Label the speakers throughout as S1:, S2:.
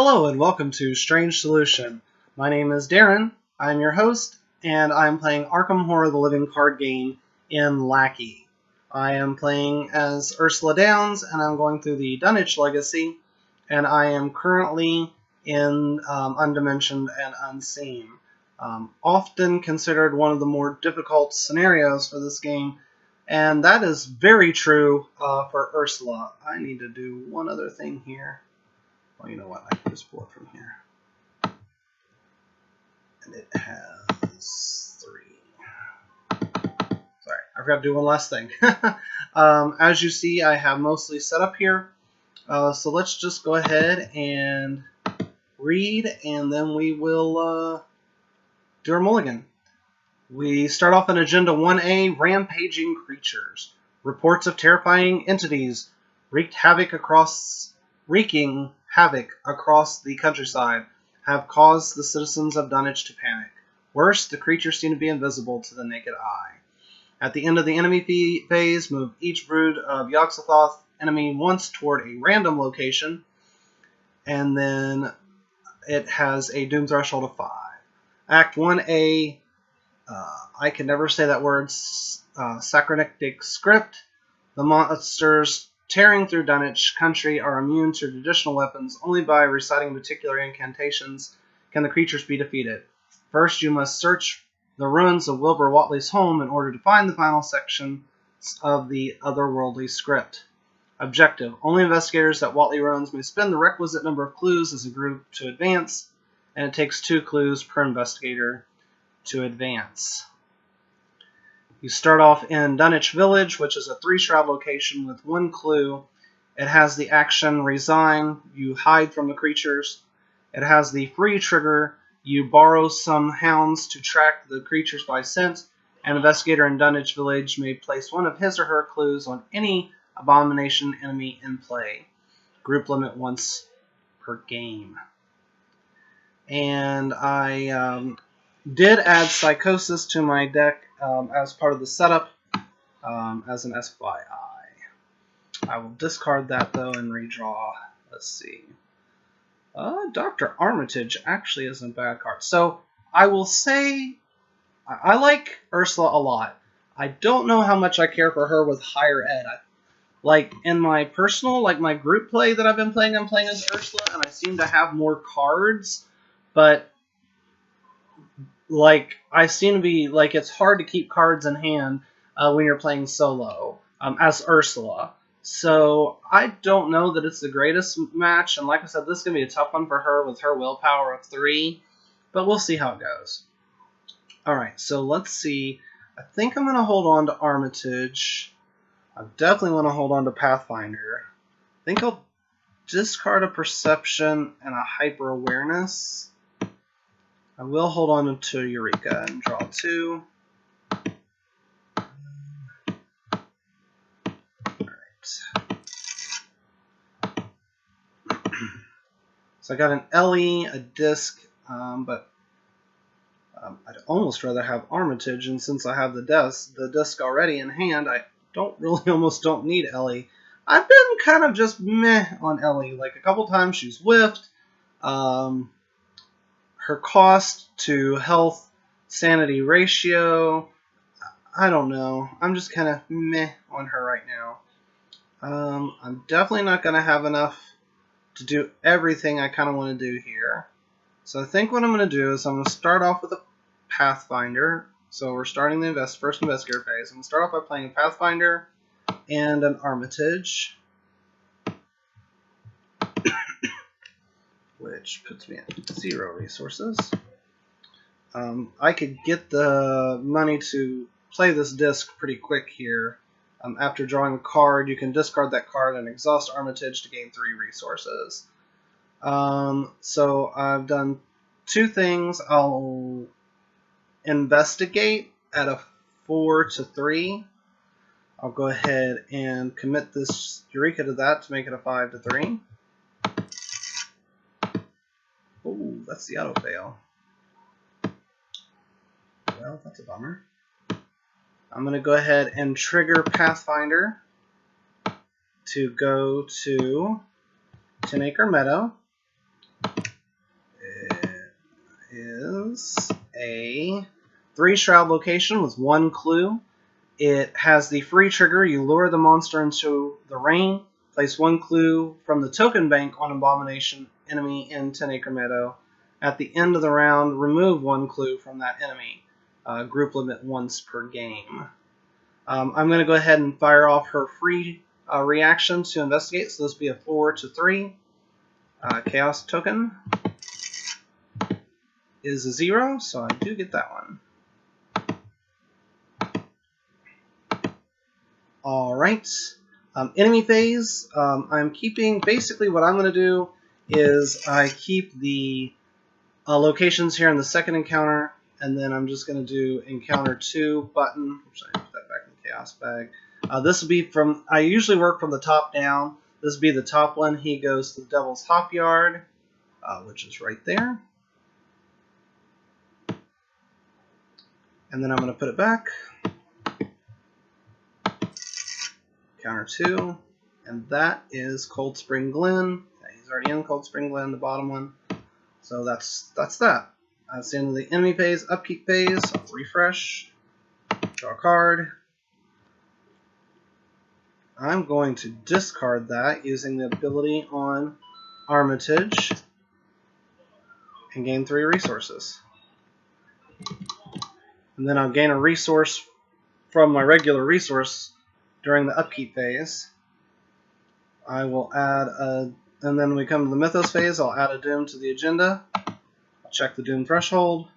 S1: Hello and welcome to Strange Solution. My name is Darren, I'm your host, and I'm playing Arkham Horror the Living card game in Lackey. I am playing as Ursula Downs, and I'm going through the Dunwich Legacy, and I am currently in Undimensioned and Unseen. Often considered one of the more difficult scenarios for this game, and that is very true for Ursula. I need to do one other thing here. Well, you know what? I can just pull it from here. And it has 3. Sorry, I forgot to do one last thing. As you see, I have mostly set up here. So let's just go ahead and read, and then we will do our mulligan. We start off in Agenda 1A, Rampaging Creatures. Reports of terrifying entities wreaking havoc across the countryside have caused the citizens of Dunwich to panic. Worse, the creatures seem to be invisible to the naked eye. At the end of the enemy phase, move each brood of Yogg-Sothoth enemy once toward a random location, and then it has a doom threshold of 5. Act 1A, I can never say that word, Sacronictic Script. The monsters tearing through Dunwich country are immune to traditional weapons. Only by reciting particular incantations can the creatures be defeated. First, you must search the ruins of Wilbur Whatley's home in order to find the final section of the otherworldly script. Objective: only investigators at Whatley ruins may spend the requisite number of clues as a group to advance, and it takes 2 clues per investigator to advance. You start off in Dunwich Village, which is a 3-shroud location with 1 clue. It has the action Resign, you hide from the creatures. It has the free trigger, you borrow some hounds to track the creatures by scent. An investigator in Dunwich Village may place one of his or her clues on any abomination enemy in play. Group limit once per game. And I did add Psychosis to my deck as part of the setup, as an FYI. I will discard that though and redraw. Let's see. Dr. Armitage actually isn't a bad card. So I will say I like Ursula a lot. I don't know how much I care for her with higher ed. Like in my personal, like my group play that I've been playing, I'm playing as Ursula, and I seem to have more cards, but like I seem to be like it's hard to keep cards in hand when you're playing solo as Ursula. So I don't know that it's the greatest match, and like I said, this is gonna be a tough one for her with her willpower of 3, but we'll see how it goes. All right, so let's see. I think I'm gonna hold on to Armitage. I definitely want to hold on to Pathfinder. I think I'll discard a Perception and a Hyper Awareness. I will hold on to Eureka and draw 2. Alright. So I got an Ellie, a Disc, but I'd almost rather have Armitage, and since I have the disc already in hand, I almost don't need Ellie. I've been kind of just meh on Ellie. Like a couple times she's whiffed. Her cost to health sanity ratio, I don't know. I'm just kind of meh on her right now. I'm definitely not going to have enough to do everything I kind of want to do here. So I think what I'm going to do is I'm going to start off with a Pathfinder. So we're starting the first investigator phase. I'm going to start off by playing a Pathfinder and an Armitage, which puts me at 0 resources. I could get the money to play this disc pretty quick here. After drawing a card, you can discard that card and exhaust Armitage to gain 3 resources. So I've done 2 things. I'll investigate at a 4 to 3. I'll go ahead and commit this Eureka to that to make it a 5 to 3. Oh, that's the auto fail. Well, that's a bummer. I'm going to go ahead and trigger Pathfinder to go to 10 Acre Meadow. has a 3-shroud location with 1 clue. It has the free trigger. You lure the monster into the rain. Place 1 clue from the token bank on Abomination enemy in 10 Acre Meadow. At the end of the round, remove 1 clue from that enemy. Group limit once per game. I'm going to go ahead and fire off her free reaction to investigate. So this will be a 4 to 3. Chaos token is a 0, so I do get that one. Alright. Enemy phase. I'm keeping, basically what I'm going to do is I keep the locations here in the second encounter, and then I'm just going to do encounter 2 button. Oops, I put that back in the chaos bag. This will be from, I usually work from the top down. This will be the top one. He goes to the Devil's Hop Yard, which is right there. And then I'm going to put it back. Counter 2. And that is Cold Spring Glen. He's already in Cold Spring Glen, the bottom one. So that's that. That's the end of the enemy phase. Upkeep phase. I'll refresh. Draw a card. I'm going to discard that using the ability on Armitage and gain 3 resources. And then I'll gain a resource from my regular resource during the upkeep phase. I will add a, and then when we come to the Mythos phase, I'll add a Doom to the agenda. I'll check the Doom threshold.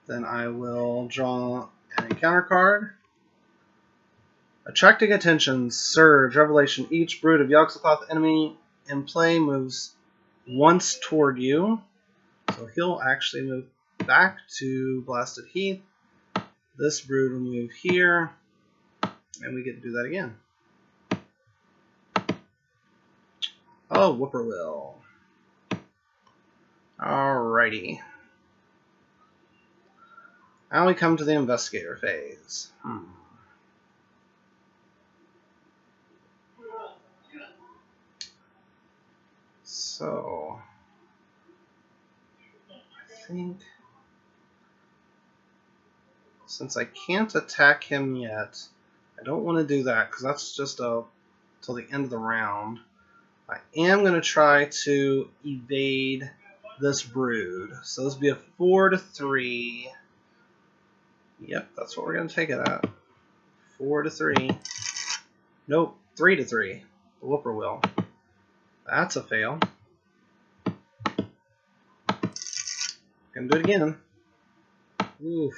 S1: Then I will draw an encounter card. Attracting attention, Surge, Revelation. Each brood of Yogg-Sothoth enemy in play moves once toward you. So he'll actually move back to Blasted Heath. This brood will move here. And we get to do that again. Oh, Whippoorwill. Alrighty. Now we come to the Investigator phase. So, I think, since I can't attack him yet, I don't want to do that because that's just till the end of the round. I am going to try to evade this brood. So this will be a 4 to 3. Yep, that's what we're going to take it at. 4 to 3. Nope, 3 to 3. The Whippoorwill. That's a fail. Gonna do it again. Oof.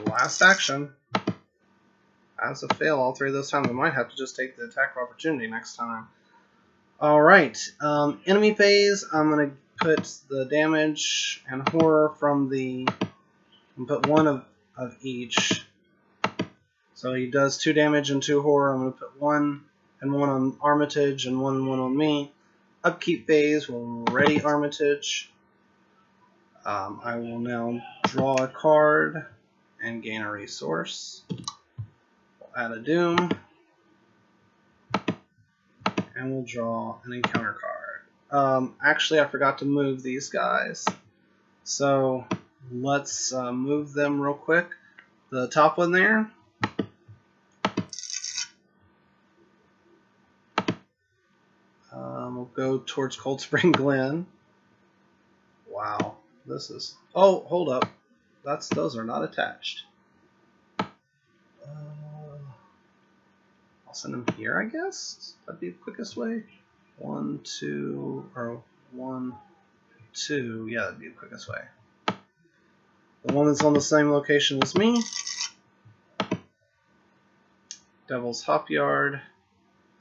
S1: Last action. That's a fail all 3 of those times. I might have to just take the attack of opportunity next time. Alright. Enemy phase. I'm going to put the damage and horror from the... and put 1 of each. So he does 2 damage and 2 horror. I'm going to put 1 and 1 on Armitage and 1 and 1 on me. Upkeep phase will ready Armitage. I will now draw a card and gain a resource. We'll add a Doom. And we'll draw an encounter card. Actually, I forgot to move these guys. So let's move them real quick. The top one there. We'll go towards Cold Spring Glen. Wow, this is... oh, hold up. Those are not attached. I'll send them here, I guess. That'd be the quickest way. 1, 2, or 1, 2. Yeah, that'd be the quickest way. The one that's on the same location as me. Devil's Hop Yard.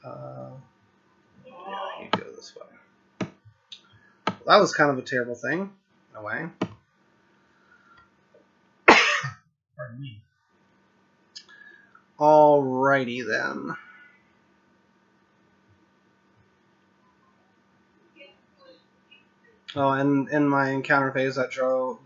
S1: Yeah, you go this way. Well, that was kind of a terrible thing, in a way. Pardon me. Alrighty then. Oh, and in my encounter phase, I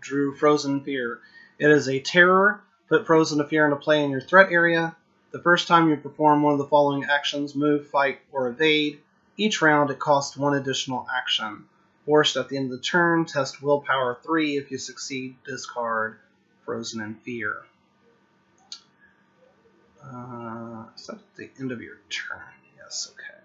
S1: drew Frozen Fear. It is a terror. Put Frozen Fear into play in your threat area. The first time you perform one of the following actions, move, fight, or evade. Each round, it costs 1 additional action. Worst, at the end of the turn, test willpower 3. If you succeed, discard Frozen in Fear. Is that at the end of your turn? Yes, okay.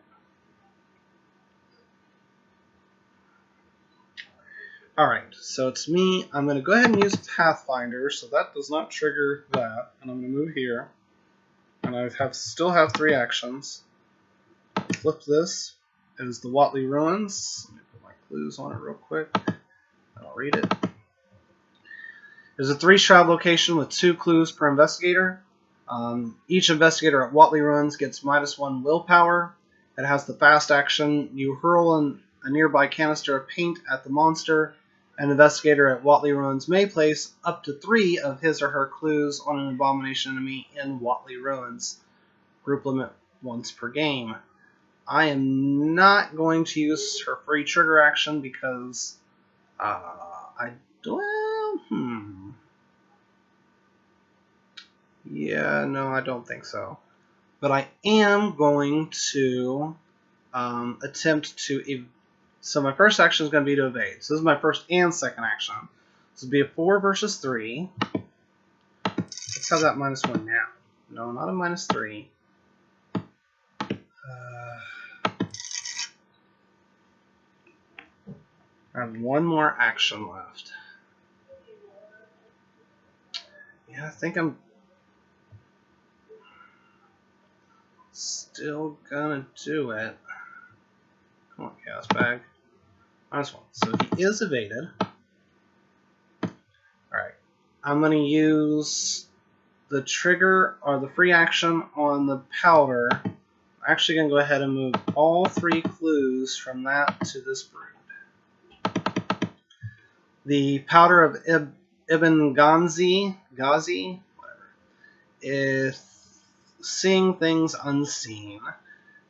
S1: Alright, so it's me. I'm going to go ahead and use Pathfinder, so that does not trigger that. And I'm going to move here. And I still have 3 actions. Flip this. It is the Watley Ruins. Let me put my clues on it real quick. I'll read it. There's a 3-shroud location with 2 clues per investigator. Each investigator at Watley Ruins gets -1 willpower. It has the fast action. You hurl a nearby canister of paint at the monster. An investigator at Watley Ruins may place up to 3 of his or her clues on an abomination enemy in Watley Ruins. Group limit once per game. I am not going to use her free trigger action because Yeah, no, I don't think so. But I am going to attempt to... So my first action is going to be to evade. So this is my first and second action. This would be a 4 versus 3. Let's have that -1 now. No, not a -3. I have 1 more action left. Yeah, I think I'm still gonna do it. Come on, Chaos Bag. -1. So he is evaded. Alright. I'm gonna use the trigger or the free action on the powder. I'm actually gonna go ahead and move all 3 clues from that to this brood. The powder of Ibn Ghazi, whatever, is seeing things unseen.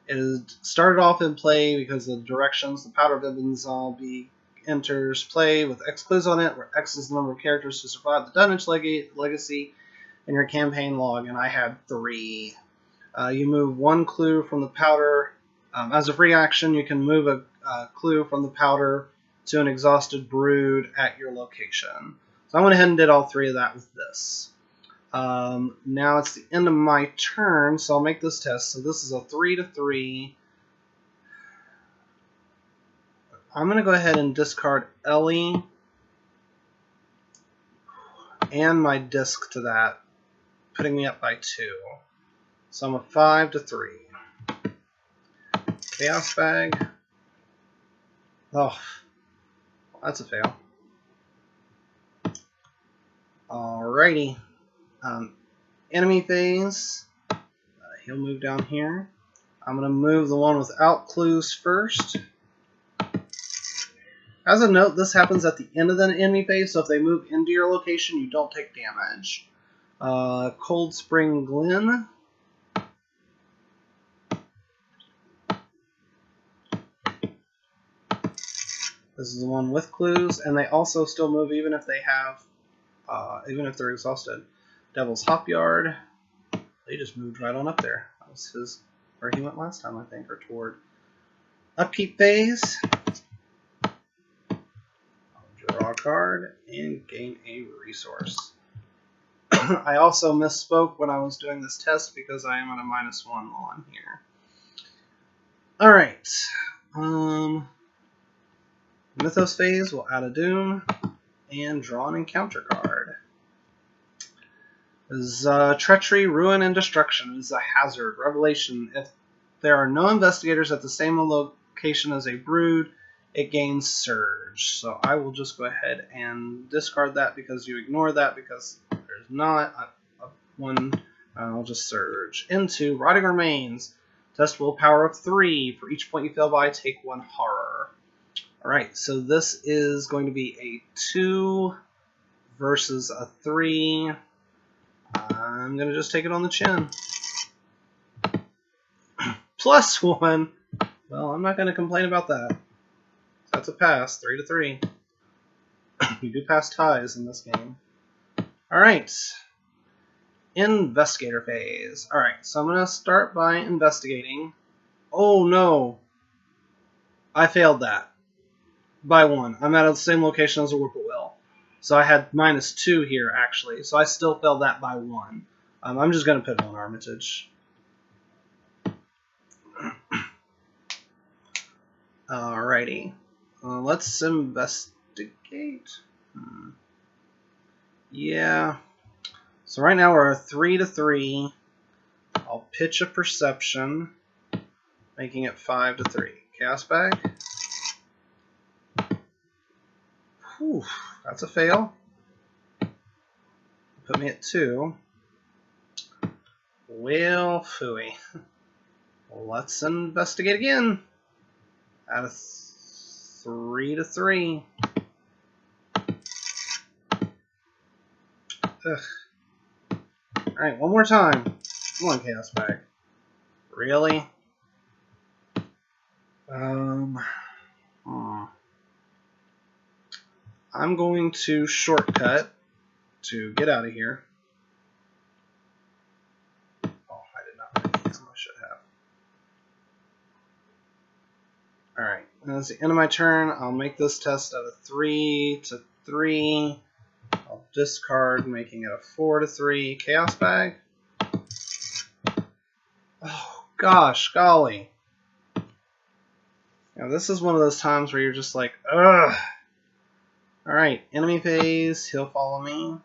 S1: It is started off in play because of the directions. The powder of Ibn Ghazi enters play with X clues on it, where X is the number of characters who survive the Dunwich legacy in your campaign log, and I had 3. You move 1 clue from the powder. As a free action, you can move a clue from the powder to an exhausted brood at your location. So I went ahead and did all 3 of that with this. Now it's the end of my turn, so I'll make this test. So this is a 3 to 3. I'm going to go ahead and discard Ellie and my disc to that, putting me up by 2. So I'm a 5 to 3. Chaos Bag. Oh, that's a fail. Alrighty. Enemy phase. He'll move down here. I'm going to move the one without clues first. As a note, this happens at the end of the enemy phase, so if they move into your location, you don't take damage. Cold Spring Glen. This is the one with clues, and they also still move even if they have, even if they're exhausted. Devil's Hop Yard. They just moved right on up there. That was where he went last time, I think, or toward. Upkeep phase. Draw a card and gain a resource. I also misspoke when I was doing this test because I am at a -1 while I'm here. Alright. Mythos phase, we'll add a Doom and draw an encounter card. This is Treachery, Ruin, and Destruction. This is a hazard. Revelation. If there are no investigators at the same location as a brood, it gains Surge. So I will just go ahead and discard that because you ignore that because there's not a one. I'll just Surge. Into Rotting Remains. Test willpower of 3. For each point you fail by, take 1 horror. Alright, so this is going to be a 2 versus a 3. I'm going to just take it on the chin. +1. Well, I'm not going to complain about that. That's a pass, 3 to 3. You do pass ties in this game. Alright. Investigator phase. Alright, so I'm going to start by investigating. Oh no! I failed that. by 1. I'm at the same location as a whippoorwill. So I had -2 here, actually. So I still failed that by 1. I'm just going to put it on Armitage. Alrighty. Let's investigate. Yeah. So right now we're 3 to 3. I'll pitch a perception, making it 5 to 3. Chaos bag. Whew, that's a fail. Put me at 2. Well, phooey. Let's investigate again. Out of 3 to 3. Ugh. Alright, one more time. Come on, Chaos Bag. Really? I'm going to shortcut to get out of here. Oh, I did not put these. I should have. Alright, that's the end of my turn. I'll make this test out of 3 to 3. I'll discard, making it a 4 to 3. Chaos Bag. Oh, gosh, golly. Now, this is one of those times where you're just like, ugh. Alright, enemy phase, he'll follow me.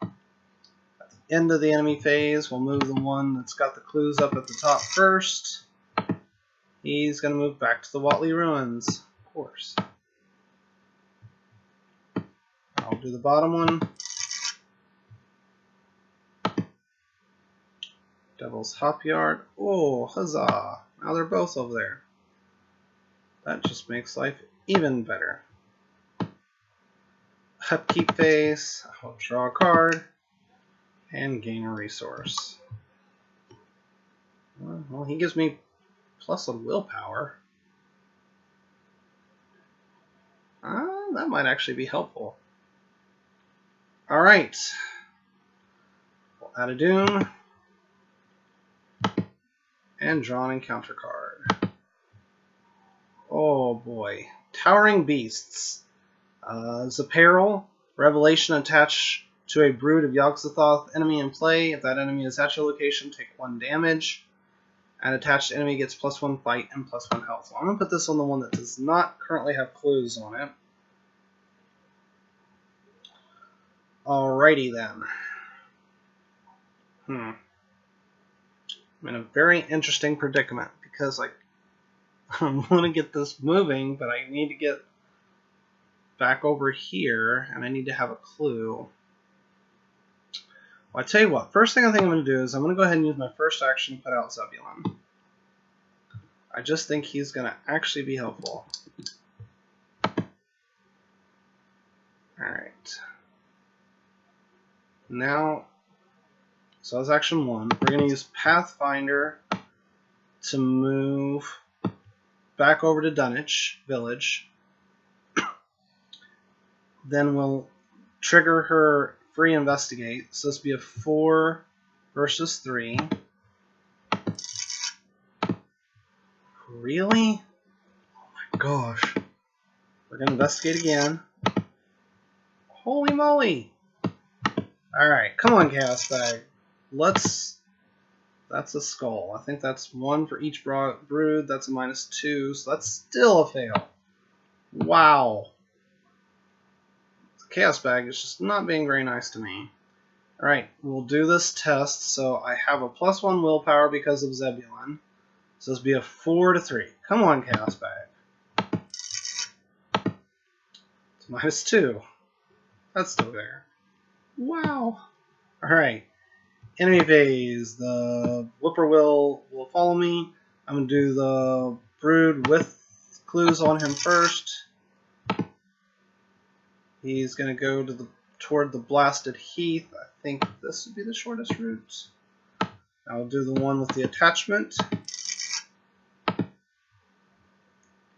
S1: At the end of the enemy phase, we'll move the one that's got the clues up at the top first. He's going to move back to the Watley Ruins, of course. I'll do the bottom one. Devil's Hop Yard. Oh, huzzah. Now they're both over there. That just makes life even better. Upkeep phase. I'll draw a card and gain a resource. Well, he gives me plus a willpower. That might actually be helpful. Alright. We'll add a Doom. And draw an encounter card. Oh boy. Towering Beasts. Zaperil. Revelation attached to a brood of Yogg-Sothoth enemy in play. If that enemy is at your location, take 1 damage. An attached enemy gets +1 fight and +1 health. So I'm going to put this on the one that does not currently have clues on it. Alrighty then. I'm in a very interesting predicament because I want to get this moving, but I need to get back over here, and I need to have a clue. Well, I tell you what, first thing I think I'm going to do is I'm going to go ahead and use my first action to put out Zebulon. I just think he's going to actually be helpful. Alright. Now, so that's action 1. We're going to use Pathfinder to move back over to Dunwich Village. Then we'll trigger her free investigate. So this will be a 4 versus 3. Really? Oh my gosh. We're going to investigate again. Holy moly! Alright, come on, Chaos Bag. Let's... That's a skull. I think that's 1 for each brood. That's a -2, so that's still a fail. Wow. The Chaos Bag is just not being very nice to me. Alright, we'll do this test. So I have a +1 willpower because of Zebulon. So this will be a 4 to 3. Come on, Chaos Bag. It's -2. That's still there. Wow. Alright. Enemy phase. The whippoorwill will follow me. I'm going to do the brood with clues on him first. He's going to go to toward the blasted heath. I think this would be the shortest route. I'll do the one with the attachment.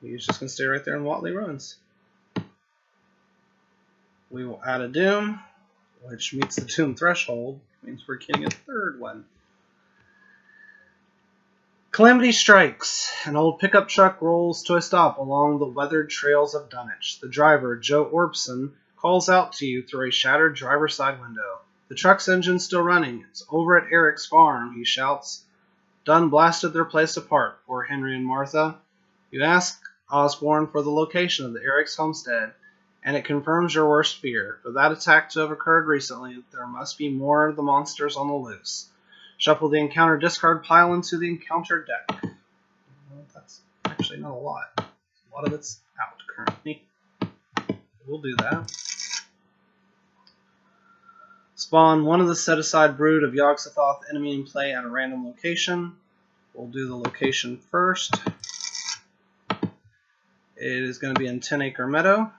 S1: He's just going to stay right there in Watley Ruins. We will add a Doom, which meets the Doom threshold. Means we're getting a 3rd one. Calamity strikes. An old pickup truck rolls to a stop along the weathered trails of Dunwich. The driver, Joe Orbson, calls out to you through a shattered driver's side window. The truck's engine's still running. It's over at Eric's farm, he shouts. Dunn blasted their place apart, poor Henry and Martha. You ask Osborne for the location of the Eric's homestead, and it confirms your worst fear. For that attack to have occurred recently, there must be more of the monsters on the loose. Shuffle the encounter discard pile into the encounter deck. Well, that's actually not a lot. A lot of it's out currently. We'll do that. Spawn one of the set-aside brood of Yogg-Sothoth enemy in play at a random location. We'll do the location first. It is going to be in 10 Acre Meadow.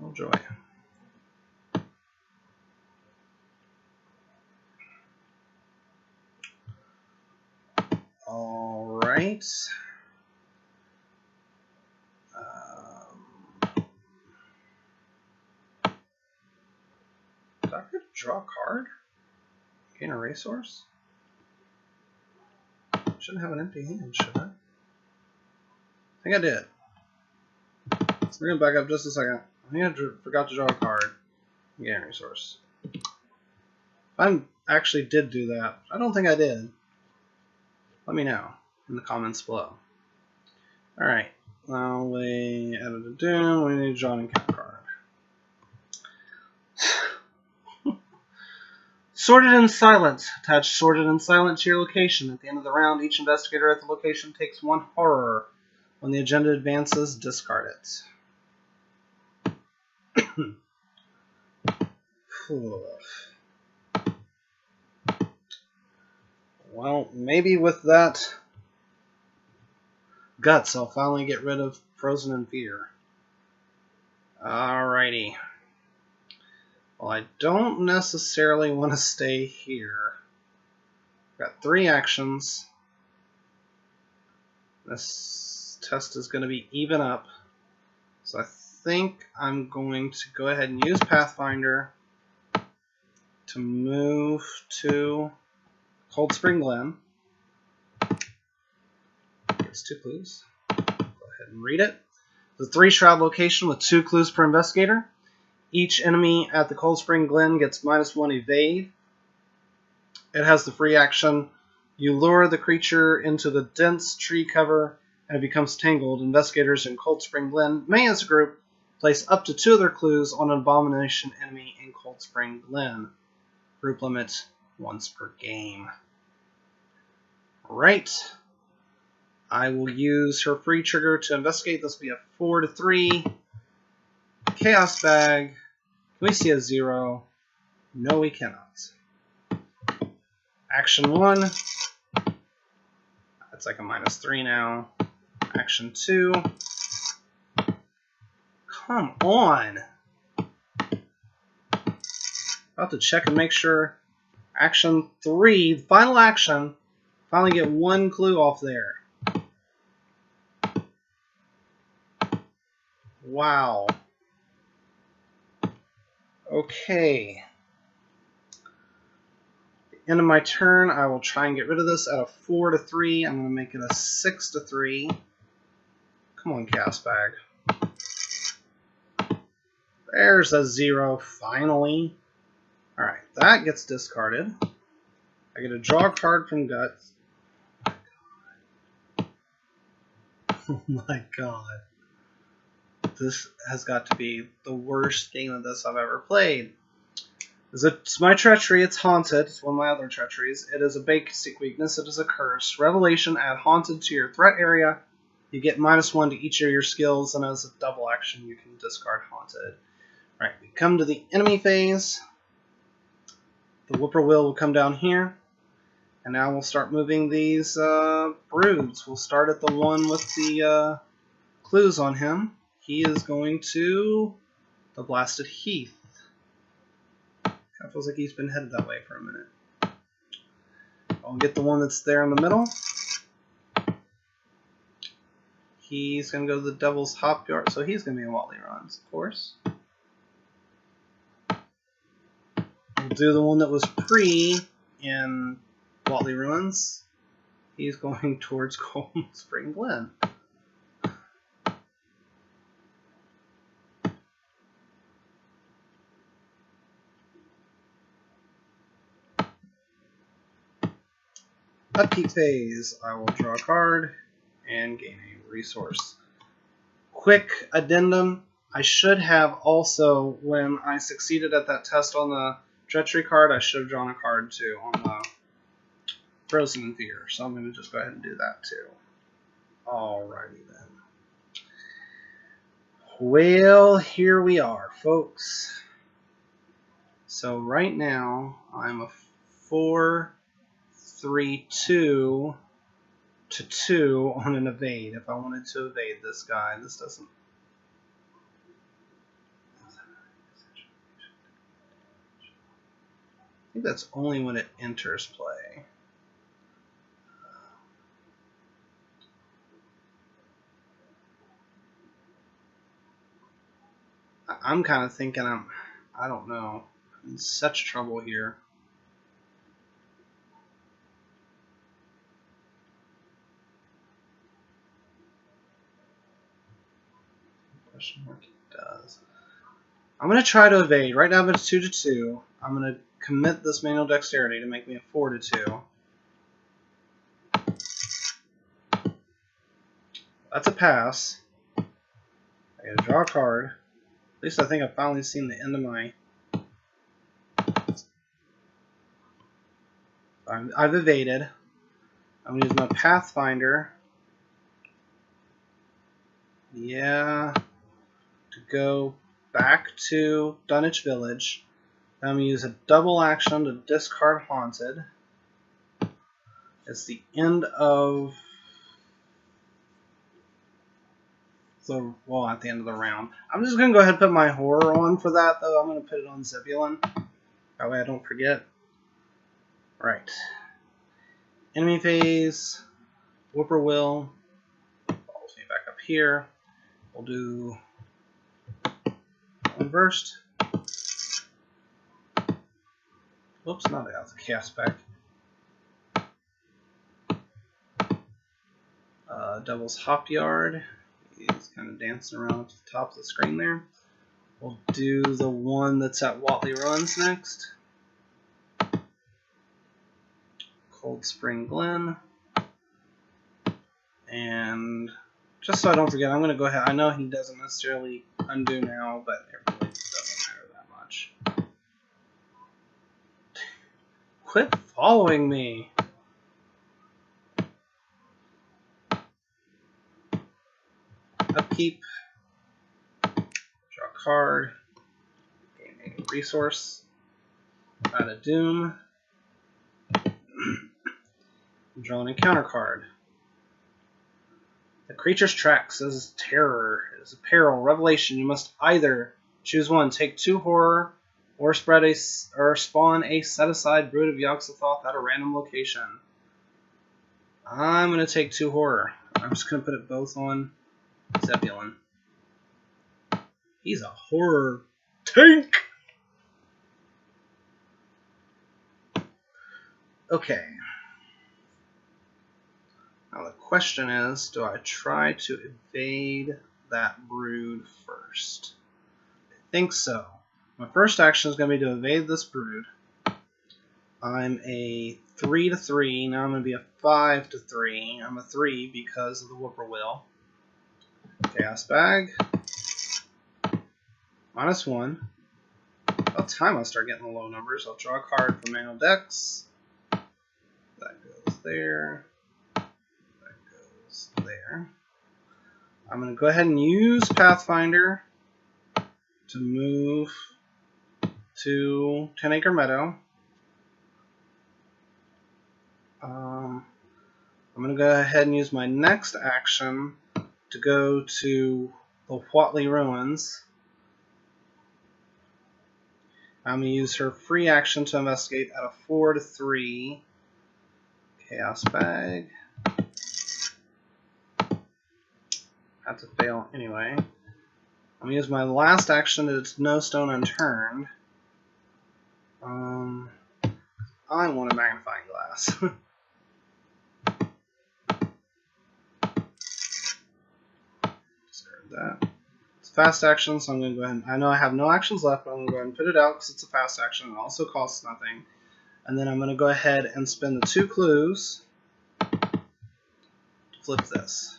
S1: Oh joy. Alright. Did I forget to draw a card? Gain a resource? Shouldn't have an empty hand, should I? I think I did. So we're going to back up just a second. I think I forgot to draw a card. Gain a resource. If I actually did do that, I don't think I did. Let me know in the comments below. Alright. Now we added a doom. We need to draw an encounter card. Sorted and Silent. Attach Sorted and Silent to your location. At the end of the round, each investigator at the location takes 1 horror. When the agenda advances, discard it. Well, maybe with that guts, I'll finally get rid of Frozen in Fear. Alrighty. Well, I don't necessarily want to stay here. I've got 3 actions. This test is going to be even up. So I think I'm going to go ahead and use Pathfinder to move to Cold Spring Glen. Gets 2 clues. Go ahead and read it. The 3 shroud location with 2 clues per investigator. Each enemy at the Cold Spring Glen gets -1 evade. It has the free action. You lure the creature into the dense tree cover and it becomes tangled. Investigators in Cold Spring Glen may, as a group, place up to 2 other clues on an abomination enemy in Cold Spring Glen. Group limit once per game. Right. I will use her free trigger to investigate. This will be a 4 to 3. Chaos bag. Can we see a 0? No, we cannot. Action 1. That's like a -3 now. Action 2. Come on. About to check and make sure. Action 3, final action. Finally get 1 clue off there. Wow. Okay. At the end of my turn, I will try and get rid of this at a 4 to 3. I'm going to make it a 6 to 3. Come on, Chaos Bag. There's a 0, finally. Alright, that gets discarded. I get to draw a card from Guts. Oh my god. This has got to be the worst game of this I've ever played. It's my treachery, it's haunted. It's one of my other treacheries. It is a basic weakness, it is a curse. Revelation, add haunted to your threat area. You get -1 to each of your skills, and as a double action, you can discard haunted. Alright, we come to the enemy phase. The whippoorwill will come down here. And now we'll start moving these broods. We'll start at the one with the clues on him. He is going to the Blasted Heath. Kind of feels like he's been headed that way for a minute. I'll get the one that's there in the middle. He's going to go to the Devil's Hop Yard, so he's going to be in Watley Runs, of course. We'll do the one that was pre in Watley Ruins. He's going towards Cold Spring Glen. Upkeep phase. I will draw a card and gain a resource. Quick addendum. I should have also, when I succeeded at that test on the treachery card, I should have drawn a card too on the Frozen in Fear. So I'm going to just go ahead and do that too. Alrighty then. Well, here we are, folks. So right now, I'm a 4-3-2 to 2 on an evade. If I wanted to evade this guy, this doesn't. I think that's only when it enters play. I'm kind of thinking I don't know. I'm in such trouble here. Question mark does. I'm going to try to evade. Right now I'm at 2-2. I'm going to commit this manual dexterity to make me a 4-2. That's a pass. I got to draw a card. At least I think I've finally seen the end of my... I've evaded. I'm going to use my Pathfinder. Yeah. To go back to Dunwich Village. I'm going to use a double action to discard Haunted. It's the end of... So, well, at the end of the round. I'm just going to go ahead and put my horror on for that, though. I'm going to put it on Zebulon. That way I don't forget. Right. Enemy phase. Whippoorwill. Follows me back up here. We'll do one burst. Whoops, not out the cast back. Devil's Hop Yard. He's kind of dancing around up to the top of the screen there. We'll do the one that's at Watley Ruins next. Cold Spring Glen. And just so I don't forget, I'm going to go ahead. I know he doesn't necessarily undo now, but it really doesn't matter that much. Quit following me. Upkeep. Draw a card. Gain a resource. Add a Doom. Draw an encounter card. The creature's track says terror is a peril, revelation. You must either choose one, take 2 horror, or spawn a set-aside brood of Yogg-Sothoth at a random location. I'm going to take 2 horror. I'm just going to put it both on Zebulon. He's a horror tank! Okay. Now the question is, do I try to evade that brood first? I think so. My first action is going to be to evade this brood. I'm a 3-3. Now I'm going to be a 5-3. I'm a 3 because of the Whippoorwill. Chaos Bag. -1. About time I start getting the low numbers. I'll draw a card from Manual Dex. That goes there. There. I'm going to go ahead and use Pathfinder to move to 10 Acre Meadow. I'm going to go ahead and use my next action to go to the Watley Ruins. I'm going to use her free action to investigate at a 4-3. Chaos Bag. Had to fail anyway. I'm going to use my last action that it's no stone unturned. I want a magnifying glass. Discard that. It's fast action, so I'm going to go ahead and... I know I have no actions left, but I'm going to go ahead and put it out because it's a fast action. It also costs nothing. And then I'm going to go ahead and spend the 2 clues to flip this.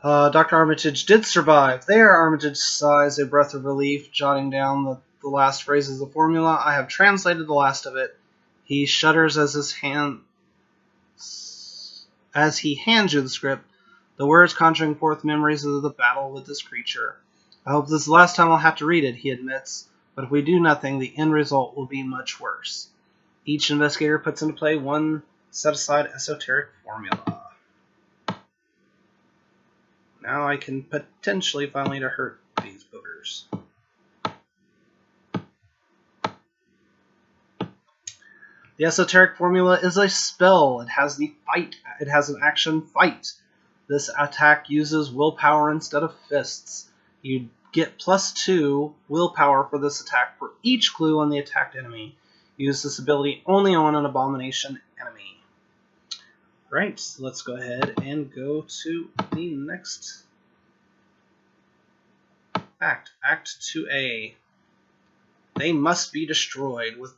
S1: Dr. Armitage did survive. There, Armitage sighs a breath of relief, jotting down the last phrases of the formula. I have translated the last of it. He shudders as he hands you the script, the words conjuring forth memories of the battle with this creature. I hope this is the last time I'll have to read it, he admits, but if we do nothing, the end result will be much worse. Each investigator puts into play one set-aside esoteric formula. Now I can potentially finally hurt these boogers. The esoteric formula is a spell. It has an action fight. This attack uses willpower instead of fists. You get +2 willpower for this attack for each clue on the attacked enemy. Use this ability only on an abomination enemy. Right, so let's go ahead and go to the next act. Act 2A. They must be destroyed. With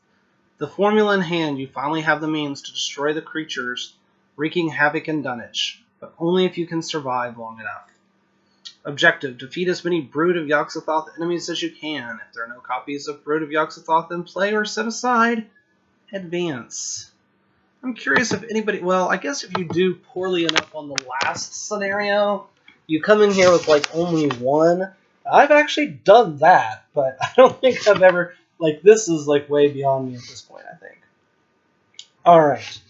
S1: the formula in hand, you finally have the means to destroy the creatures wreaking havoc in Dunwich, but only if you can survive long enough. Objective: defeat as many Brood of Yog-Sothoth enemies as you can. If there are no copies of Brood of Yog-Sothoth in play or set aside, advance. I'm curious if anybody... Well, I guess if you do poorly enough on the last scenario, you come in here with, like, only 1. I've actually done that, but I don't think I've ever... Like, this is, like, way beyond me at this point, I think. Alright.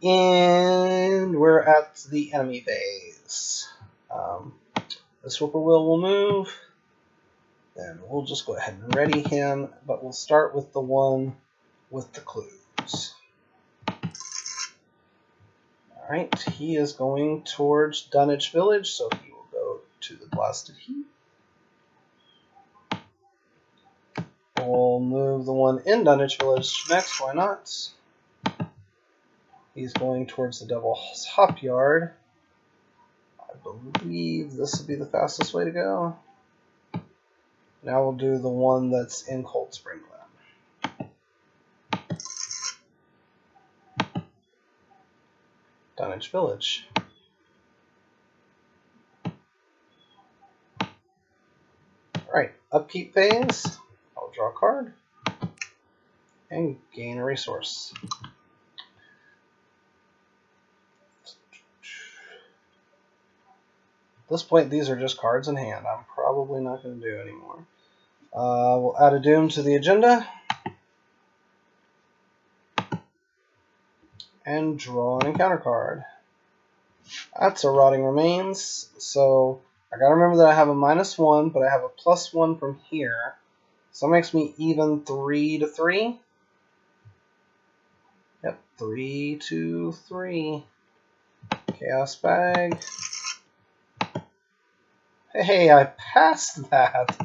S1: And we're at the enemy phase. This whippoorwill will move. Then we'll just go ahead and ready him, but we'll start with the one with the clues. Alright, he is going towards Dunwich Village, so he will go to the blasted heap. We'll move the one in Dunwich Village next, why not? He's going towards the Devil's Hop Yard. I believe this would be the fastest way to go. Now we'll do the one that's in Cold Spring Glen. Dunwich Village. Alright, upkeep phase. I'll draw a card and gain a resource. At this point, these are just cards in hand. I'm probably not going to do anymore. We'll add a doom to the agenda. And draw an encounter card. That's a Rotting Remains. So I gotta remember that I have a -1, but I have a +1 from here. So that makes me even 3 to 3. Yep, 3 to 3. Chaos Bag. Hey, I passed that.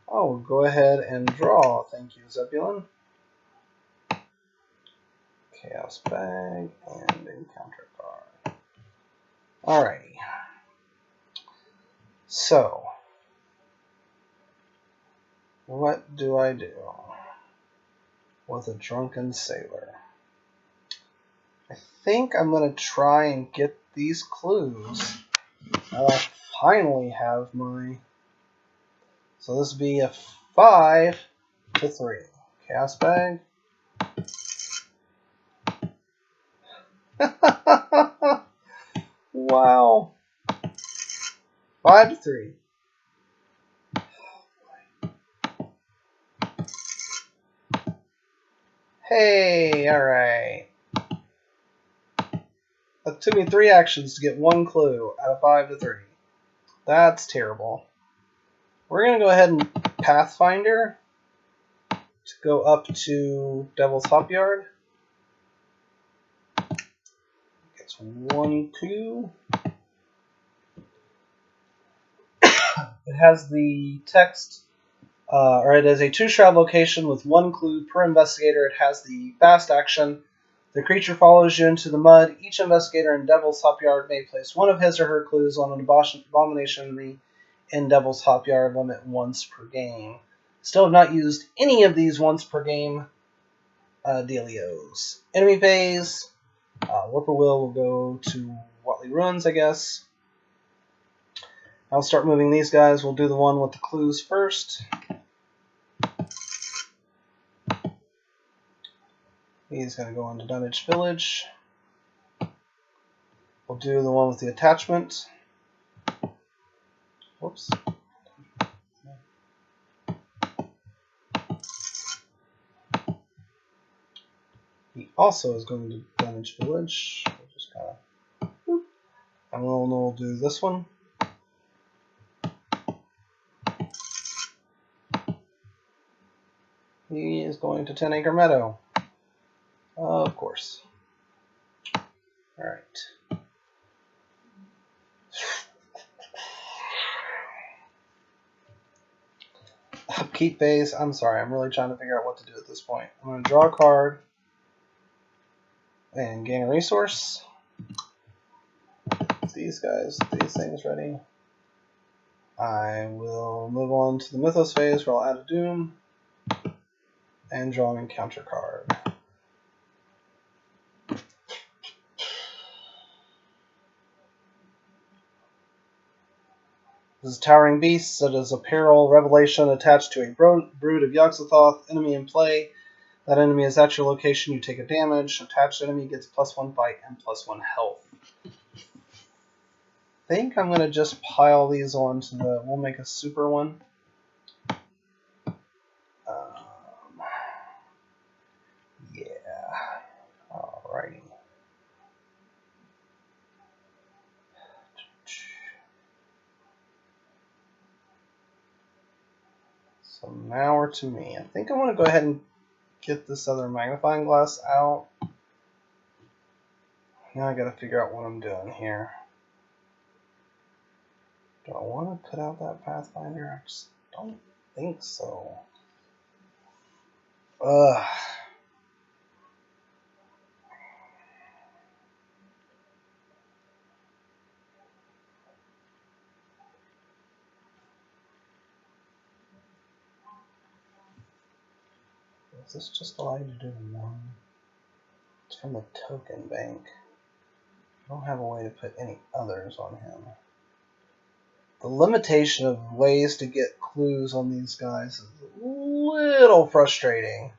S1: Oh, go ahead and draw. Thank you, Zebulon. Chaos Bag and encounter card. Alrighty. So, what do I do with a drunken sailor? I think I'm going to try and get these clues. I finally have my... So this would be a 5 to 3. Chaos Bag. Wow. 5 to 3. Hey, alright. That took me 3 actions to get 1 clue out of 5 to 3. That's terrible. We're going to go ahead and Pathfinder to go up to Devil's Hop Yard. Gets 1 clue. It has the text, or it is a 2-shroud location with 1 clue per investigator. It has the fast action. The creature follows you into the mud. Each investigator in Devil's Hop Yard may place one of his or her clues on an abomination enemy in Devil's Hop Yard, limit once per game. Still have not used any of these once per game dealios. Enemy phase. Whippoorwill will go to Watley Ruins, I guess. I'll start moving these guys. We'll do the one with the clues first. He's going to go into Dunwich Village. We'll do the one with the attachment. Whoops. He also is going to Dunwich Village. We'll just kind of... And we'll do this one. He is going to 10 Acre Meadow. Of course. Alright. Upkeep phase. I'm sorry, I'm really trying to figure out what to do at this point. I'm going to draw a card and gain a resource. These things ready. I will move on to the Mythos phase where I'll add a Doom and draw an encounter card. This is Towering Beasts. It is a peril revelation attached to a brood of Yogg-Sothoth. Enemy in play. That enemy is at your location. You take a damage. Attached enemy gets +1 fight and +1 health. I think I'm going to just pile these onto the... We'll make a super one. Yeah. Alrighty. So now we're to me. I think I want to go ahead and get this other magnifying glass out. Now I got to figure out what I'm doing here. Do I want to put out that Pathfinder? I just don't think so. Ugh. Does this just allow you to do one? It's from the token bank. I don't have a way to put any others on him. The limitation of ways to get clues on these guys is a little frustrating.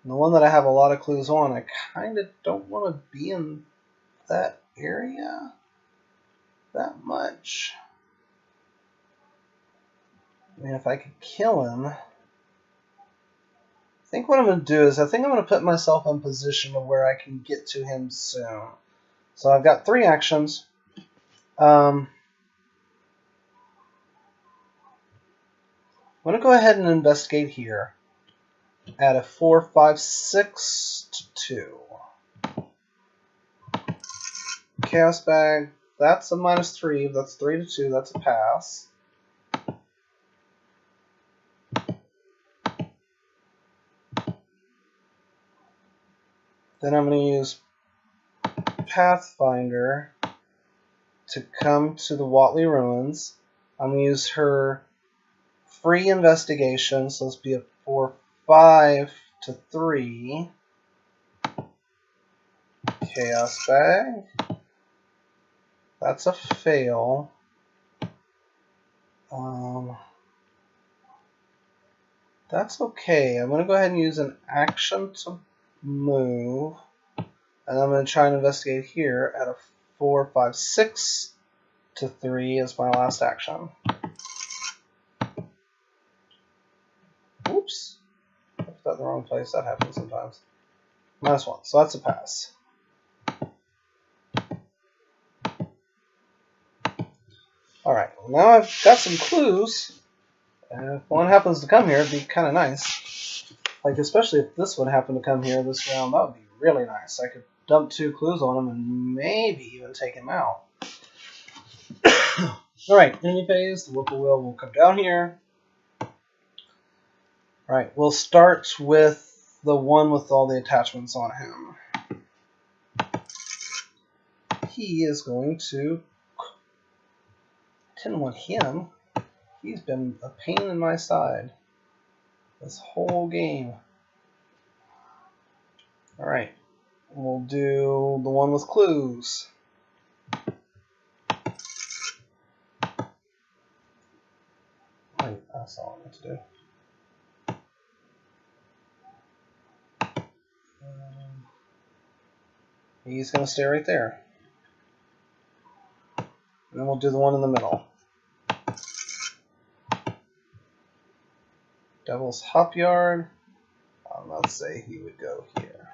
S1: And the one that I have a lot of clues on, I kind of don't want to be in that area that much. I mean, if I could kill him... I think what I'm going to do is I think I'm going to put myself in position of where I can get to him soon. So I've got 3 actions. I'm going to go ahead and investigate here at a 4, 5, 6 to 2. Chaos Bag, that's a -3. That's 3 to 2. That's a pass. Then I'm going to use Pathfinder to come to the Watley Ruins. I'm going to use her free investigation, so let's be a 4, 5 to 3. Chaos Bag. That's a fail. That's okay. I'm going to go ahead and use an action to move. And I'm going to try and investigate here at a 4, 5, 6 to 3 as my last action. Oops. I put that in the wrong place. That happens sometimes. -1. So that's a pass. Alright. Well, now I've got some clues. And if one happens to come here, it'd be kind of nice. Like, especially if this one happened to come here this round, that would be really nice. I could dump 2 clues on him and maybe even take him out. Alright, enemy phase, the whippoorwill will come down here. Alright, we'll start with the one with all the attachments on him. He is going to... Didn't want him. He's been a pain in my side this whole game. Alright, we'll do the one with clues. Wait, that's all I need to do. He's going to stay right there. And then we'll do the one in the middle. Devil's Hop Yard. Let's say he would go here.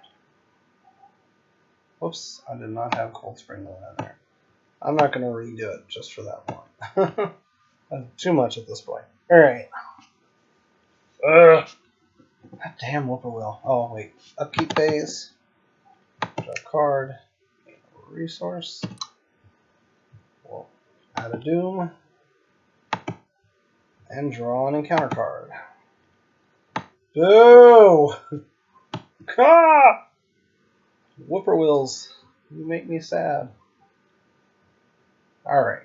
S1: Whoops, I did not have Cold Spring in there. I'm not going to redo it just for that one. Too much at this point. Alright. That damn whippoorwill. Oh, wait. Upkeep phase. Draw a card. Resource. We'll add a doom. And draw an encounter card. Boo! Ah! Whippoorwills, you make me sad. Alright.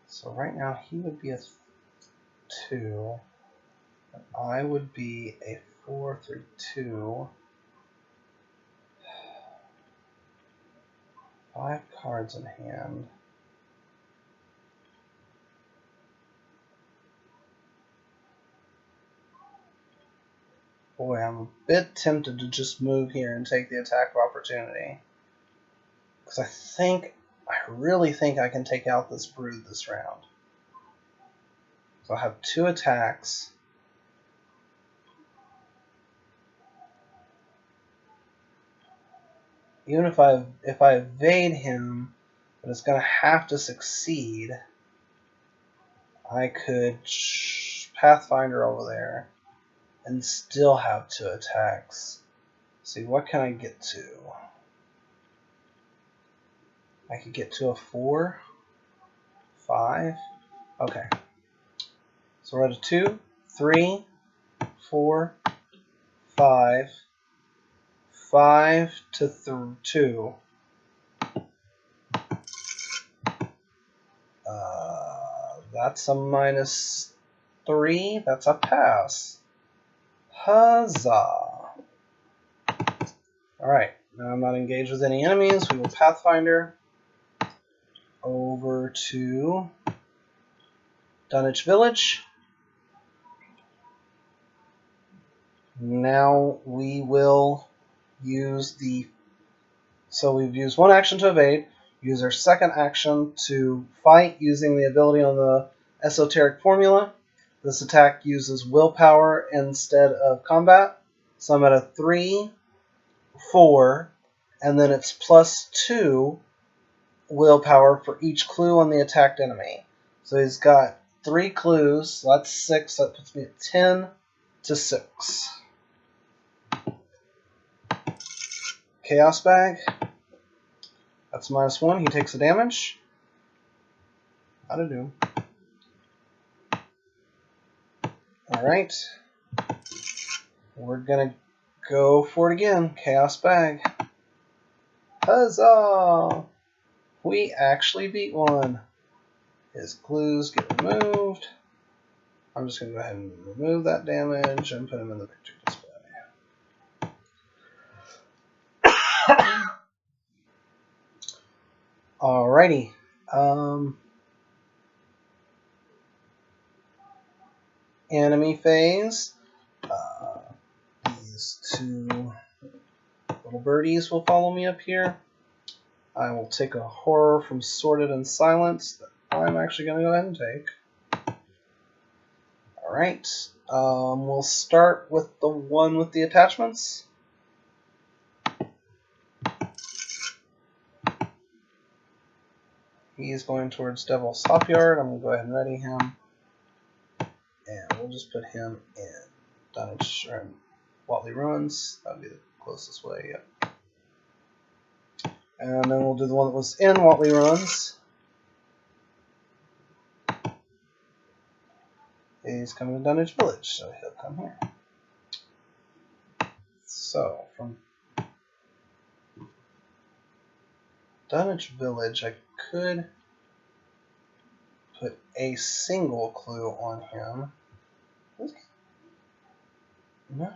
S1: So right now he would be a 2. And I would be a 4/3/2. 5 cards in hand. Boy, I'm a bit tempted to just move here and take the attack of opportunity. Because I really think I can take out this brood this round. So I have 2 attacks. Even if I evade him, but it's going to have to succeed, I could Pathfinder over there and still have 2 attacks. See, what can I get to? I could get to a 4, 5. Okay. So we're at a 2, 3, 4, 5. 5 to 2. That's a -3. That's a pass. Huzzah! Alright, now I'm not engaged with any enemies. We will Pathfinder over to Dunwich Village. Now we will use so we've used 1 action to evade, use our second action to fight using the ability on the esoteric formula. This attack uses willpower instead of combat. So I'm at a 3, 4, and then it's +2 willpower for each clue on the attacked enemy. So he's got 3 clues, so that's 6, so that puts me at 10 to 6. Chaos Bag. That's -1. He takes the damage. Out of doom. Alright. We're gonna go for it again. Chaos Bag. Huzzah! We actually beat one. His clues get removed. I'm just gonna go ahead and remove that damage and put him in the victory display. Alrighty. Enemy phase. These 2 little birdies will follow me up here. I will take a horror from Sorted and Silence that I'm actually going to go ahead and take. Alright. We'll start with the one with the attachments. He's going towards Devil's Hop Yard. I'm going to go ahead and ready him. And we'll just put him in Dunwich or Watley Ruins. That would be the closest way. Yep. And then we'll do the one that was in Watley Ruins. He's coming to Dunwich Village, so he'll come here. So from Dunwich Village, I could put a single clue on him. No.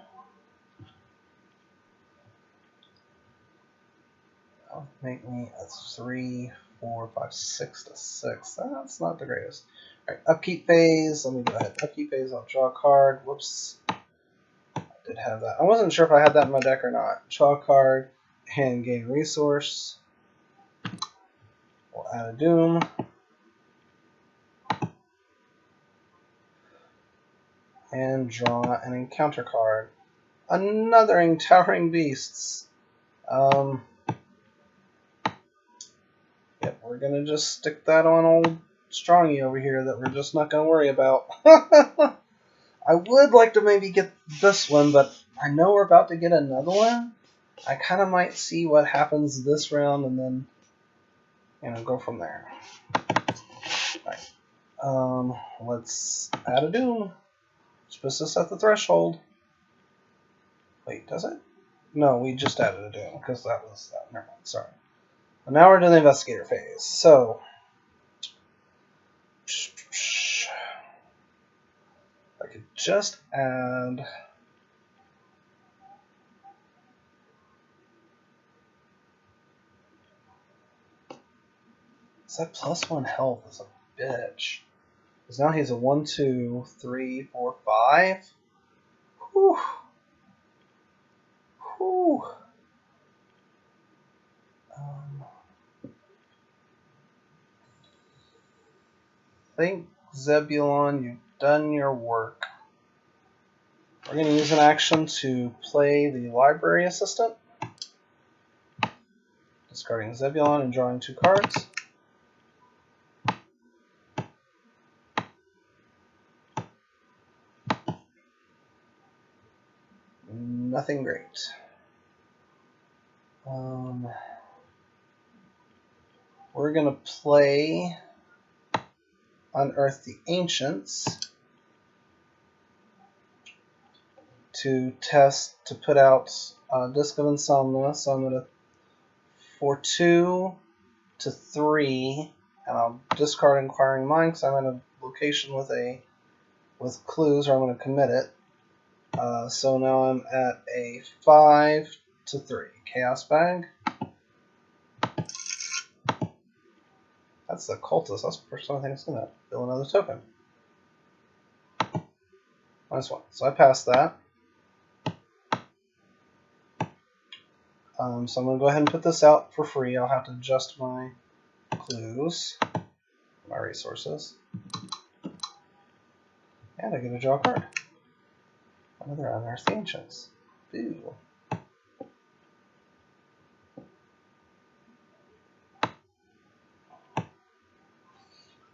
S1: That'll make me a 3, 4, 5, 6 to 6. That's not the greatest. Alright, upkeep phase. Let me go ahead. Upkeep phase, I'll draw a card. Whoops. I did have that. I wasn't sure if I had that in my deck or not. Draw a card and gain resource. We'll add a Doom. And draw an encounter card. Another Towering Beasts. Yep, we're gonna just stick that on old Strongy over here that we're just not gonna worry about. I would like to maybe get this one, but I know we're about to get another one. I kind of might see what happens this round and then, you know, go from there. Alright. Let's add a Doom. It's supposed to set the threshold. Wait, does it? No, we just added a Doom because that was that. Never mind, sorry. Well, now we're doing the investigator phase. So, I could just add. That +1 health is a bitch. Because now he's a 1, 2, 3, 4, 5. Whew. Whew. I think, Zebulon, you've done your work. We're going to use an action to play the library assistant. Discarding Zebulon and drawing 2 cards. Nothing great. We're going to play Unearth the Ancients to test, to put out Disc of Insomnia. So I'm going to, for 2 to 3, and I'll discard Inquiring Mind because I'm in a location with clues, or I'm going to commit it. So now I'm at a 5 to 3. Chaos Bag. That's the cultist. That's the first time I think I've seen that. Fill another token. -1. So I passed that. So I'm going to go ahead and put this out for free. I'll have to adjust my clues, my resources. And I get to draw a card. Another Unearth the Ancients. Boo.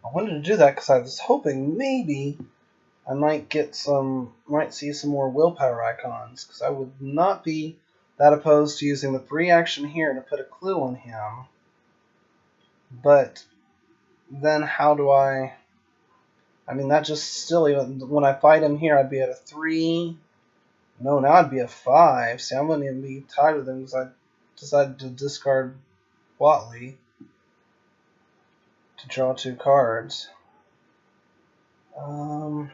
S1: I wanted to do that because I was hoping maybe I might see some more willpower icons, because I would not be that opposed to using the free action here to put a clue on him. But then how do I mean, that just still, even when I fight him here, I'd be at a 3. No, now I'd be a 5. See, I'm going to be tied with him because I decided to discard Watley to draw 2 cards. Oh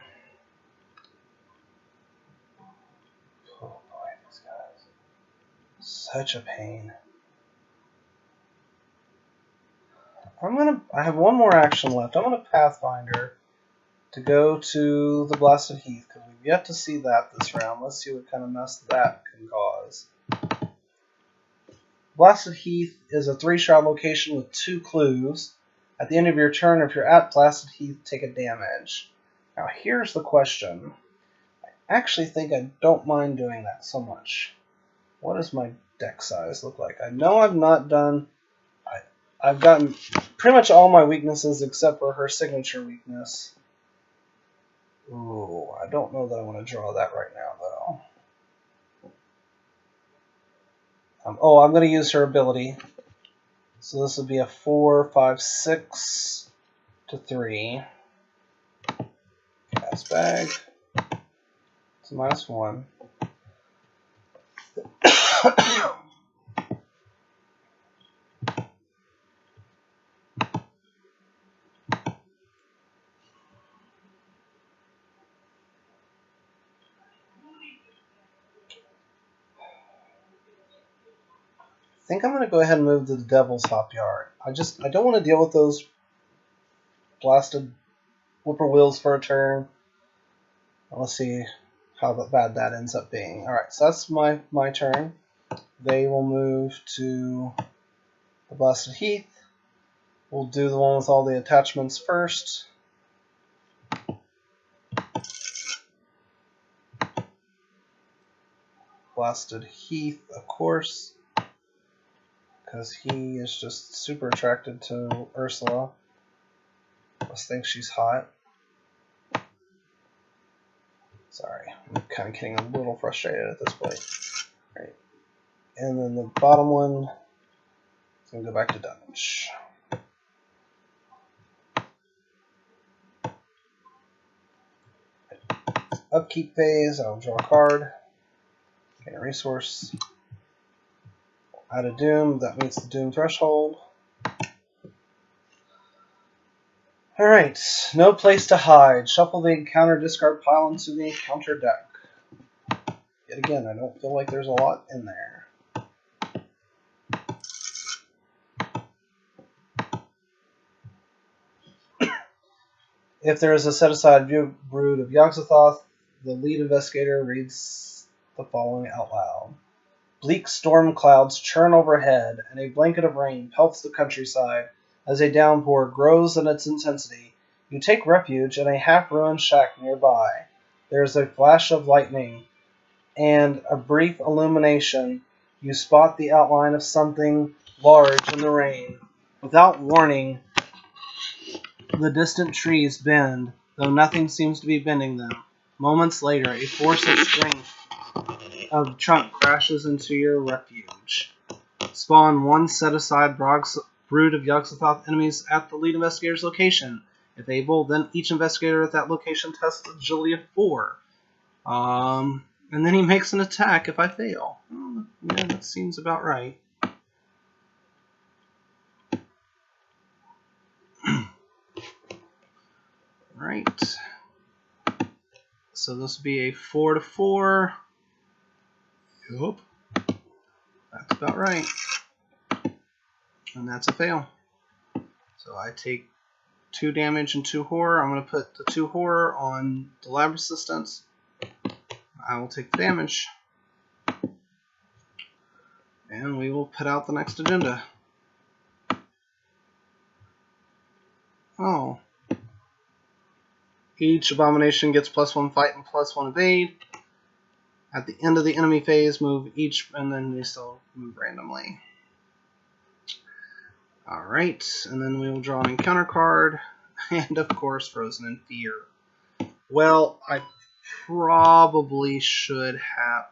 S1: boy, these guys. Such a pain. I have one more action left. I'm going to Pathfinder to go to the Blasted Heath, because we've yet to see that this round. Let's see what kind of mess that can cause. Blasted Heath is a 3-shot location with 2 clues. At the end of your turn, if you're at Blasted Heath, take a damage. Now here's the question. I actually think I don't mind doing that so much. What does my deck size look like? I know I've not done... I've gotten pretty much all my weaknesses except for her signature weakness. Ooh, I don't know that I want to draw that right now, though. Oh, I'm going to use her ability. So this would be a 4, 5, 6 to 3. Cast bag. It's -1. I think I'm going to go ahead and move to the Devil's Hop Yard. I don't want to deal with those blasted whippoorwills for a turn. Let's see how bad that ends up being. Alright, so that's my turn. They will move to the Blasted Heath. We'll do the one with all the attachments first. Blasted Heath, of course, because he is just super attracted to Ursula. Must think she's hot. Sorry, I'm kind of getting a little frustrated at this point. All right. And then the bottom one is going to go back to Dunwich. Upkeep phase, I'll draw a card. Gain a resource. Add a Doom, that meets the Doom threshold. Alright, no place to hide. Shuffle the encounter discard pile into the encounter deck. Yet again, I don't feel like there's a lot in there. If there is a set-aside brood of Yogg-Sothoth, the lead investigator reads the following out loud. Bleak storm clouds churn overhead, and a blanket of rain pelts the countryside as a downpour grows in its intensity. You take refuge in a half-ruined shack nearby. There is a flash of lightning and a brief illumination. You spot the outline of something large in the rain. Without warning, the distant trees bend, though nothing seems to be bending them. Moments later, a force of strength of chunk crashes into your refuge. Spawn one set-aside brood of Yogg-Sothoth enemies at the lead investigator's location. If able, then each investigator at that location tests agility of 4. And then he makes an attack if I fail. Oh, yeah, that seems about right. Right. So this would be a 4 to 4. Yep. That's about right. And that's a fail. So I take 2 damage and 2 horror. I'm going to put the 2 horror on the lab resistance. I will take the damage. And we will put out the next agenda. Oh. Each abomination gets +1 fight and +1 evade. At the end of the enemy phase, move each, and then they still move randomly. Alright, and then we will draw an encounter card, and of course, Frozen in Fear. Well, I probably should have...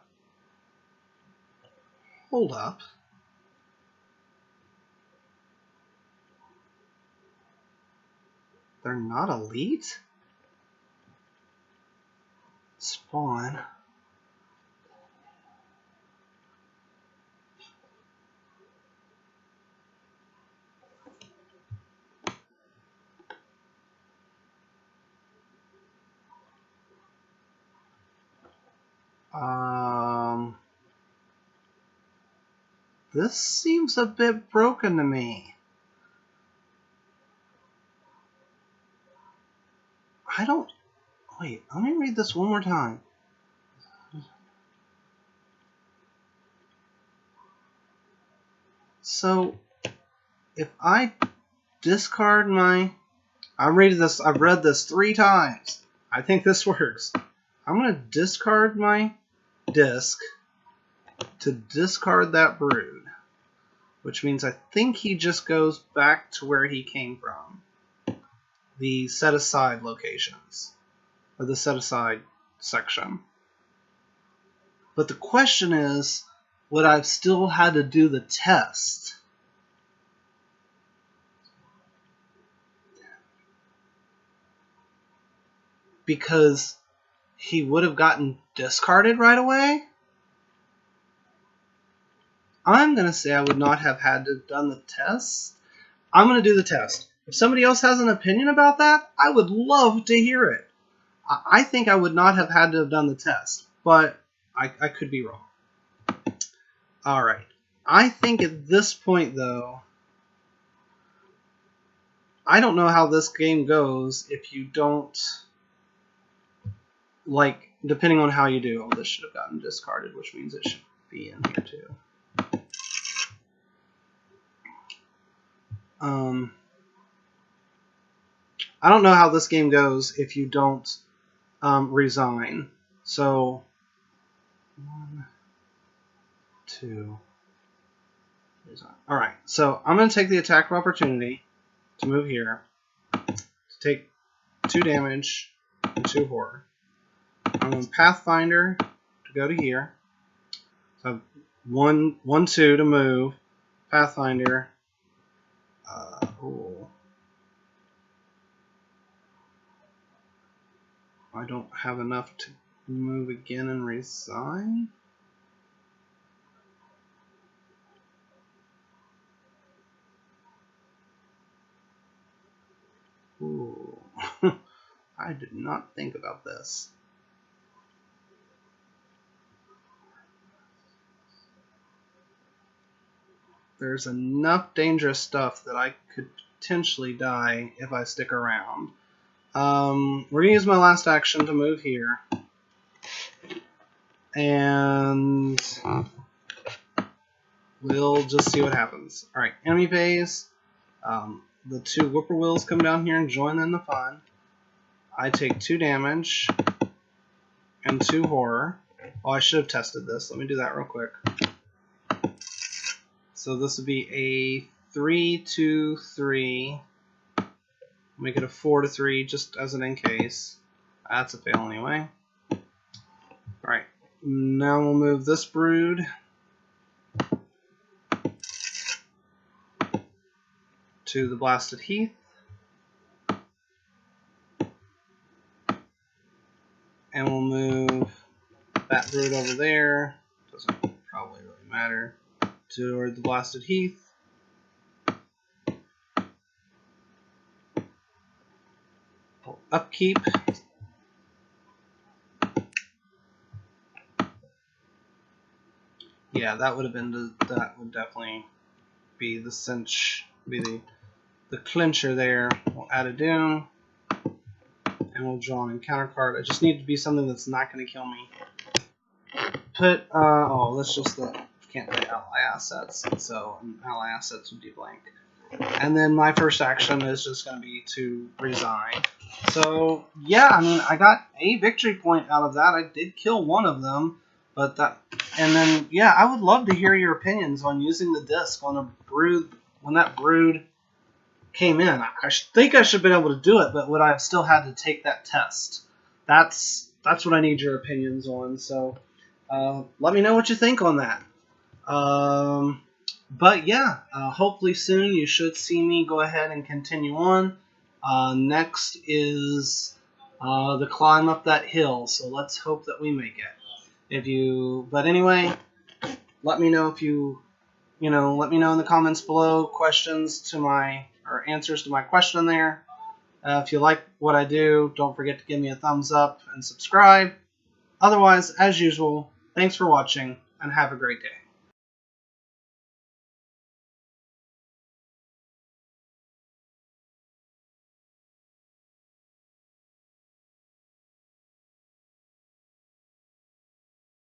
S1: Hold up. They're not elite? Spawn. This seems a bit broken to me. I don't... Wait, let me read this one more time. So, if I discard my... I've read this 3 times. I think this works. I'm going to discard my disc to discard that brood, which means I think he just goes back to where he came from. The set-aside locations. or the set aside section. But the question is, would I have still had to do the test? Because he would have gotten discarded right away? I'm going to say I would not have had to have done the test. I'm going to do the test. If somebody else has an opinion about that, I would love to hear it. I think I would not have had to have done the test, but I could be wrong. All right. I think at this point, though, I don't know how this game goes if you don't, like, depending on how you do. Oh, this should have gotten discarded, which means it should be in here, too. I don't know how this game goes if you don't resign. So, 1, 2, resign. Alright, so I'm going to take the attack of opportunity to move here, to take 2 damage and 2 horror. I'm going to Pathfinder to go to here. So I have 1, 2 to move. Pathfinder. I don't have enough to move again and resign. Ooh. I did not think about this. There's enough dangerous stuff that I could potentially die if I stick around. We're going to use my last action to move here. And we'll just see what happens. Alright, enemy phase. The 2 whippoorwills come down here and join in the fun. I take 2 damage and 2 horror. Oh, I should have tested this. Let me do that real quick. So this would be a 3-2-3. Make it a 4-3 just as an in case. That's a fail anyway. Alright, now we'll move this brood to the blasted heath. And we'll move that brood over there. Doesn't probably really matter. Toward the blasted heath. Upkeep. Yeah, that would have been that would definitely be the cinch, be the clincher there. We'll add a doom, and we'll draw an encounter card. I just need to be something that's not going to kill me. Put oh, that's just the can't play ally assets, so ally assets would be blank. And then my first action is just going to be to resign. So, yeah, I mean, I got a victory point out of that. I did kill one of them, but that... And then, yeah, I would love to hear your opinions on using the disc on a brood, when that brood came in. I think I should have been able to do it, but would I have still had to take that test? That's what I need your opinions on, so let me know what you think on that. But yeah, hopefully soon you should see me go ahead and continue on. Next is the climb up that hill, so let's hope that we make it. But anyway, let me know if let me know in the comments below questions to or answers to my question there. If you like what I do, don't forget to give me a thumbs up and subscribe. Otherwise, as usual, thanks for watching and have a great day.